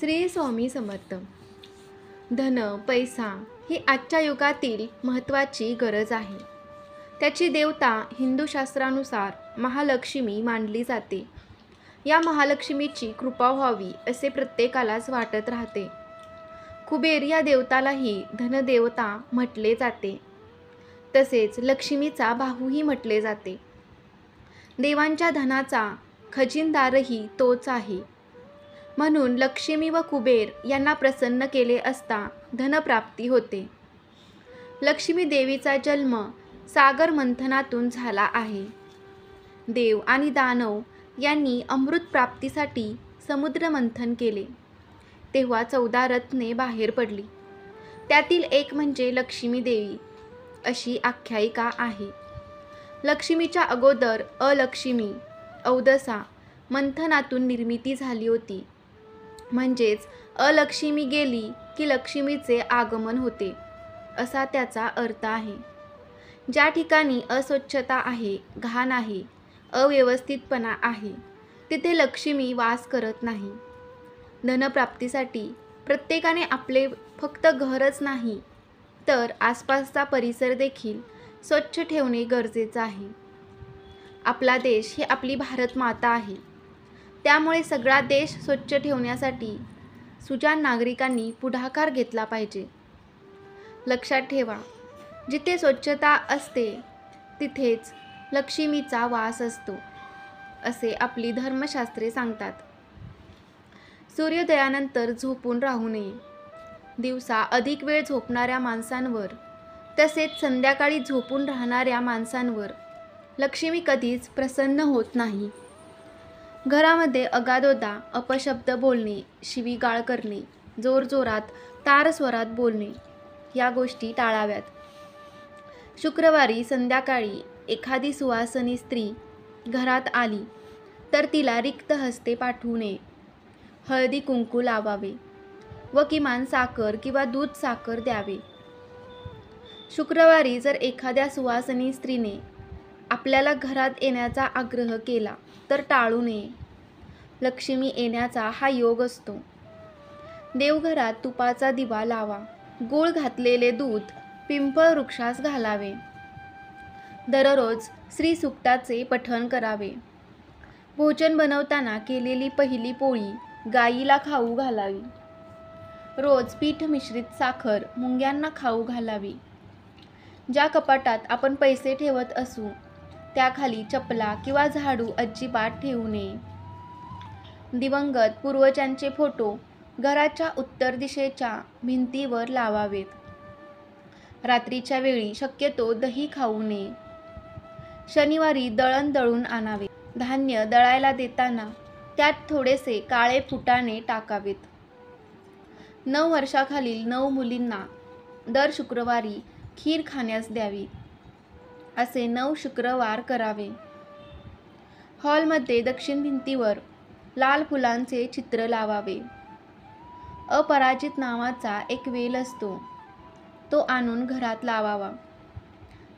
श्री स्वामी समर्थ. धन, पैसा ही आजच्या युगातील महत्त्वाची गरज आहे. त्याची देवता हिंदू शास्त्रानुसार महालक्ष्मी मानली जाते. या महालक्ष्मीची कृपा व्हावी असे प्रत्येकालाच वाटत राहते. कुबेर या देवतालाही धनदेवता म्हटले जाते. तसेच लक्ष्मीचा भाऊही म्हटले जाते. देवांच्या धनाचा खजिनदारही तोच आहे. म्हणून लक्ष्मी व कुबेर यांना प्रसन्न केले असता धनप्राप्ती होते. लक्ष्मी देवीचा जन्म सागर मंथनातून झाला आहे. देव आणि दानव यांनी अमृत प्राप्तीसाठी समुद्र मंथन केले. तेव्हा 14 रत्ने बाहेर पडली. त्यातील एक म्हणजे लक्ष्मी देवी अशी आख्यायिका आहे. लक्ष्मीच्या अगोदर अलक्ष्मी औदसा मंथनातून निर्मिती झाली होती. म्हणजेच अलक्ष्मी गेली की लक्ष्मीचे आगमन होते असा त्याचा अर्थ आहे. ज्या ठिकाणी अस्वच्छता आहे, घाण आहे, अव्यवस्थितपणा आहे, तिथे लक्ष्मी वास करत नाही. धनप्राप्तीसाठी प्रत्येकाने आपले फक्त घरच नाही तर आसपासचा परिसर देखील स्वच्छ ठेवणे गरजेचं आहे. आपला देश ही आपली भारत माता आहे. त्यामुळे सगळा देश स्वच्छ ठेवण्यासाठी सुजाण नागरिकांनी पुढाकार घेतला पाहिजे. लक्षात ठेवा, जिथे स्वच्छता असते तिथेच लक्ष्मीचा वास असतो असे आपली धर्मशास्त्रे सांगतात. सूर्योदयानंतर झोपून राहू नये. दिवसा अधिक वेळ झोपणाऱ्या माणसांवर तसेच संध्याकाळी झोपून राहणाऱ्या माणसांवर लक्ष्मी कधीच प्रसन्न होत नाही. घरामध्ये अगाधोदा अपशब्द बोलणे, शिवीगाळ करणे, जोरजोरात तारस्वरात बोलणे या गोष्टी टाळाव्यात. शुक्रवारी संध्याकाळी एखादी सुवासिनी स्त्री घरात आली तर तिला रिक्त हस्ते पाठवू नये. हळदी कुंकू लावावे व किमान साखर किंवा दूध साखर द्यावे. शुक्रवारी जर एखाद्या सुवासिनी स्त्रीने आपल्याला घरात येण्याचा आग्रह केला तर टाळू नये. लक्ष्मी येण्याचा हा योग असतो. देवघरात तुपाचा दिवा लावा. गूळ घातलेले दूध पिंपळ वृक्षास घालावे. दररोज श्री सूक्ताचे पठण करावे. भोजन बनवताना केलेली पहिली पोळी गायीला खाऊ घालावी. रोज पीठ मिश्रित साखर मुंग्यांना खाऊ घालावी. ज्या कपाटात आपण पैसे ठेवत असू त्याखाली चपला किंवा झाडू अजिबात ठेवू नये. दिवंगत पूर्वजांचे फोटो घराच्या उत्तर दिशेच्या भिंतीवर लावावेत. रात्रीच्या वेळी शक्यतो दही खाऊ नये. शनिवारी दळण दळून आणावे. धान्य दळायला देताना त्यात थोडेसे काळे फुटाणे टाकावेत. 9 वर्षाखालील 9 मुलींना दर शुक्रवारी खीर खाण्यास द्यावी. असे 9 शुक्रवार करावे. हॉलमध्ये दक्षिण भिंतीवर लाल फुलांचे चित्र लावावे. अपराजित नावाचा एक वेल असतो, तो आणून घरात लावावा.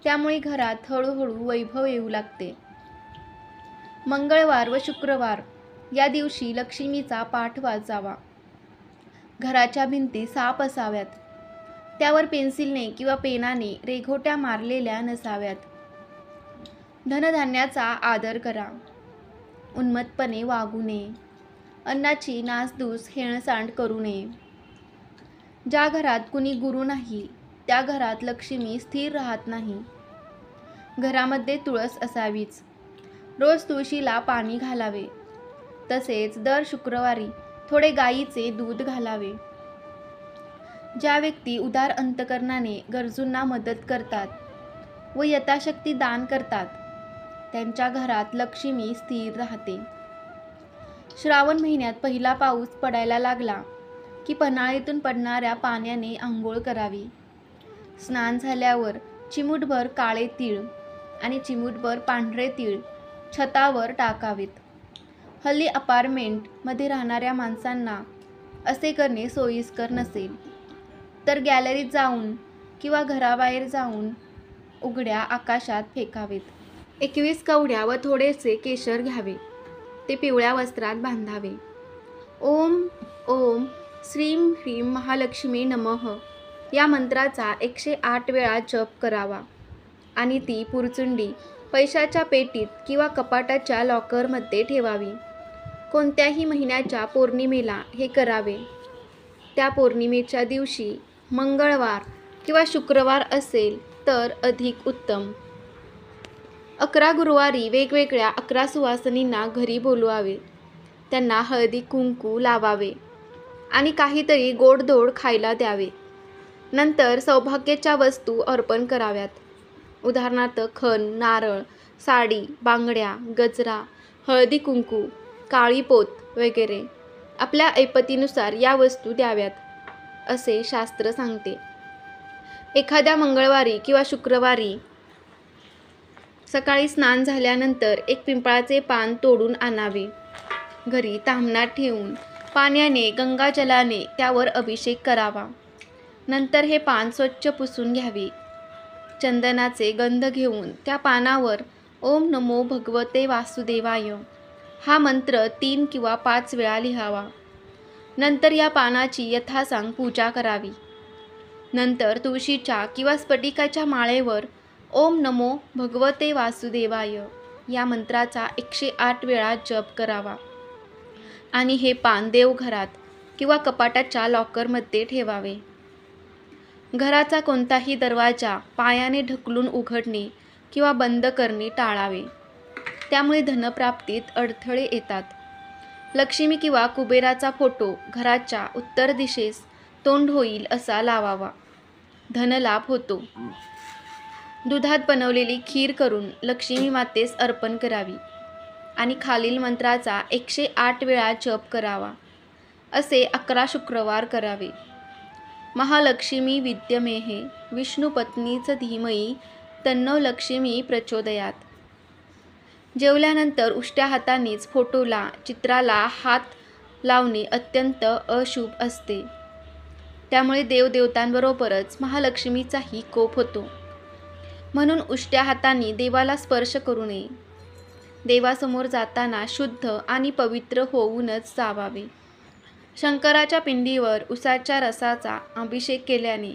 त्यामुळे घरात हळूहळू वैभव येऊ लागते. मंगळवार व शुक्रवार या दिवशी लक्ष्मीचा पाठ वाचावा. घराच्या भिंती साफ असाव्यात. त्यावर पेन्सिलने किंवा पेनाने रेघोट्या मारलेल्या नसाव्यात. धनधान्याचा आदर करा. उन्मत्तपणे वागू नये. अन्नाची नासधूस हेळसांड करू नये. ज्या घरात कुणी गुरु नाही त्या घरात लक्ष्मी स्थिर राहत नाही. घरामध्ये तुळस असावीच. रोज तुळशीला पाणी घालावे. तसेच दर शुक्रवारी थोडे गाईचे दूध घालावे. ज्या व्यक्ती उदार अंतकरणाने गरजूंना मदत करतात व यथाशक्ती दान करतात त्यांच्या घरात लक्ष्मी स्थिर राहते. श्रावण महिन्यात पहिला पाऊस पडायला लागला की पन्हाळीतून पडणाऱ्या पाण्याने आंघोळ करावी. स्नान झाल्यावर चिमूटभर काळे तीळ आणि चिमूटभर पांढरे तीळ छतावर टाकावेत. हल्ली अपार्टमेंटमध्ये राहणाऱ्या माणसांना असे करणे सोयीस्कर नसेल तर गॅलरीत जाऊन किंवा घराबाहेर जाऊन उघड्या आकाशात फेकावेत. 21 कवड्या व थोडेसे केशर घ्यावे. ते पिवळ्या वस्त्रात बांधावे. ओम ओम श्रीं ह्रीं महालक्ष्मी नमः या मंत्राचा 108 वेळा जप करावा आणि ती पुरचुंडी पैशाच्या पेटीत किंवा कपाटाच्या लॉकरमध्ये ठेवावी. कोणत्याही महिन्याच्या पौर्णिमेला हे करावे. त्या पौर्णिमेच्या दिवशी मंगळवार किंवा शुक्रवार असेल तर अधिक उत्तम. 11 गुरुवारी वेगवेगळ्या 11 सुवासिनींना घरी बोलवावे. त्यांना हळदी कुंकू लावावे आणि काहीतरी गोडधोड खायला द्यावे. नंतर सौभाग्याच्या वस्तू अर्पण कराव्यात. उदाहरणार्थ खण, नारळ, साडी, बांगड्या, गजरा, हळदी कुंकू, काळी पोत वगैरे. आपल्या ऐपतीनुसार या वस्तू द्याव्यात असे शास्त्र सांगते. एखाद्या मंगळवारी किंवा शुक्रवारी सकाळी स्नान झाल्यानंतर एक पिंपळाचे पान तोडून आणावे. घरी ताम्हणात ठेवून पाण्याने गंगाजलाने त्यावर अभिषेक करावा. नंतर हे पान स्वच्छ पुसून घ्यावे. चंदनाचे गंध घेऊन त्या पानावर ओम नमो भगवते वासुदेवाय हा मंत्र 3 किंवा 5 वेळा लिहावा. नंतर या पानाची यथासांग पूजा करावी. नंतर तुळशीच्या किंवा स्फटिकाच्या माळेवर ओम नमो भगवते वासुदेवाय या मंत्राचा 108 वेळा जप करावा आणि हे पान देवघरात किंवा कपाटाच्या लॉकरमध्ये ठेवावे. घराचा कोणताही दरवाजा पायाने ढकलून उघडणे किंवा बंद करणे टाळावे. त्यामुळे धनप्राप्तीत अडथळे येतात. लक्ष्मी किंवा कुबेराचा फोटो घराच्या उत्तर दिशेस तोंड होईल असा लावावा. धनलाभ होतो. दुधात बनवलेली खीर करून लक्ष्मी मातेस अर्पण करावी आणि खालील मंत्राचा 108 वेळा जप करावा. असे 11 शुक्रवार करावे. महालक्ष्मी विद्यमेहे विष्णुपत्नीच धीमही तन्नो लक्ष्मी प्रचोदयात. जेवल्यानंतर उष्ट्या हातानेच फोटोला चित्राला हात लावणे अत्यंत अशुभ असते. त्यामुळे देवदेवतांबरोबरच महालक्ष्मीचाही कोप होतो. म्हणून उष्ट्या हातांनी देवाला स्पर्श करू नये. देवासमोर जाताना शुद्ध आणि पवित्र होऊनच जावावे. शंकराच्या पिंडीवर उसाच्या रसाचा अभिषेक केल्याने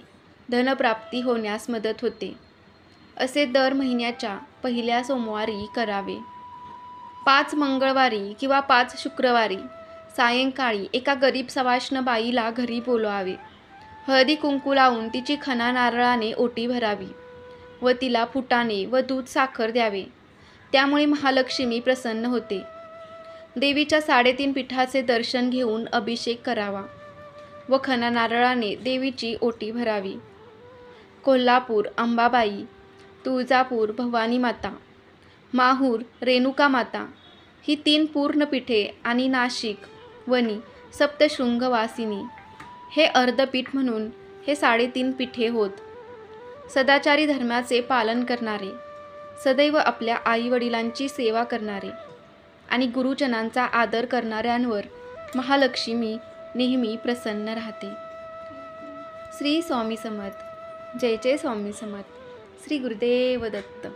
धनप्राप्ती होण्यास मदत होते. असे दर महिन्याच्या पहिल्या सोमवारी करावे. 5 मंगळवारी किंवा 5 शुक्रवारी सायंकाळी एका गरीब सवाष्ण बाईला घरी बोलवावे. हळदी कुंकू लावून तिची खणा नारळाने ओटी भरावी व तिला फुटाणे व दूध साखर द्यावे. त्यामुळे महालक्ष्मी प्रसन्न होते. देवीच्या 3.5 पीठाचे दर्शन घेऊन अभिषेक करावा व खणा नारळाने देवीची ओटी भरावी. कोल्हापूर अंबाबाई, तुळजापूर भवानी माता, माहूर रेणुका माता ही 3 पूर्ण पीठे आणि नाशिक वणी सप्तशृंग वासिनी हे अर्धपीठ म्हणून हे 3.5 पीठे होत. सदाचारी धर्माचे पालन करणारे, सदैव आपल्या आईवडिलांची सेवा करणारे आणि गुरुजनांचा आदर करणाऱ्यांवर महालक्ष्मी नेहमी प्रसन्न राहते. श्री स्वामी समर्थ. जय जय स्वामी समर्थ. श्री गुरुदेव दत्त.